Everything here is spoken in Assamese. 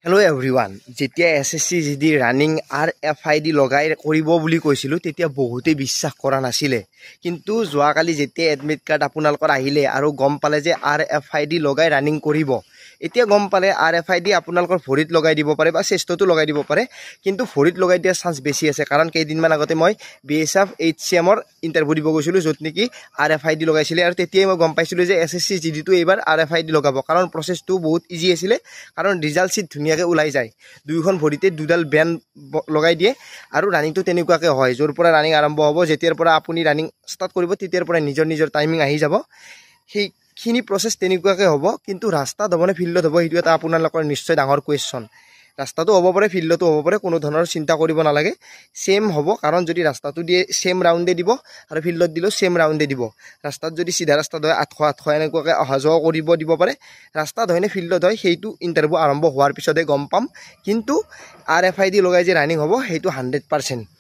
হেল্ল' এভৰিৱান যেতিয়া এছএছচি জিডি ৰানিং RFID লগাই কৰিব বুলি কৈছিলোঁ তেতিয়া বহুতেই বিশ্বাস কৰা নাছিলে কিন্তু যোৱাকালি যেতিয়া এডমিট কাৰ্ড আপোনালোকৰ আহিলে আৰু গম পালে যে RFID লগাই ৰানিং কৰিব এতিয়া গম পালে RFID আপোনালোকৰ ভৰিত লগাই দিব পাৰে বা চেষ্টতো লগাই দিব পাৰে কিন্তু ভৰিত লগাই দিয়া চান্স বেছি আছে কাৰণ কেইদিনমান আগতে মই BSF HCM ৰ ইন্টাৰভিউ দিব গৈছিলোঁ য'ত নেকি RFID লগাইছিলে আৰু তেতিয়াই মই গম পাইছিলোঁ যে এছএছচি জিডিটো এইবাৰ RFID লগাব কাৰণ প্ৰচেছটো বহুত ইজি আছিলে কাৰণ ৰিজাল্ট চিট ধুনীয়াকৈ ওলাই যায় দুইখন ভৰিতে দুডাল বেন লগাই দিয়ে আৰু ৰানিংটো তেনেকুৱাকৈ হয় য'ৰ পৰা ৰানিং আৰম্ভ হ'ব যেতিয়াৰ পৰা আপুনি ৰানিং ষ্টাৰ্ট কৰিব তেতিয়াৰ পৰা নিজৰ টাইমিং আহি যাব সেইখিনি প্ৰচেছ তেনেকুৱাকৈ হ'ব কিন্তু ৰাস্তাত হ'বনে ফিল্ডত হ'ব সেইটো এটা আপোনালোকৰ নিশ্চয় ডাঙৰ কুৱেশ্যন ৰাস্তাটো হ'ব পাৰে ফিল্ডতো হ'ব পাৰে কোনো ধৰণৰ চিন্তা কৰিব নালাগে সেম হ'ব কাৰণ যদি ৰাস্তাটো দিয়ে সেম ৰাউণ্ডে দিব আৰু ফিল্ডত দিলেও সেম ৰাউণ্ডে দিব ৰাস্তাত যদি সিধা ৰাস্তাত হয় 800 এনেকুৱাকৈ অহা যোৱা কৰিব দিব পাৰে ৰাস্তাত হয়নে ফিল্ডত হয় সেইটো ইণ্টাৰভিউ আৰম্ভ হোৱাৰ পিছতে গম পাম কিন্তু RFID লগাই যে ৰানিং হ'ব সেইটো 100%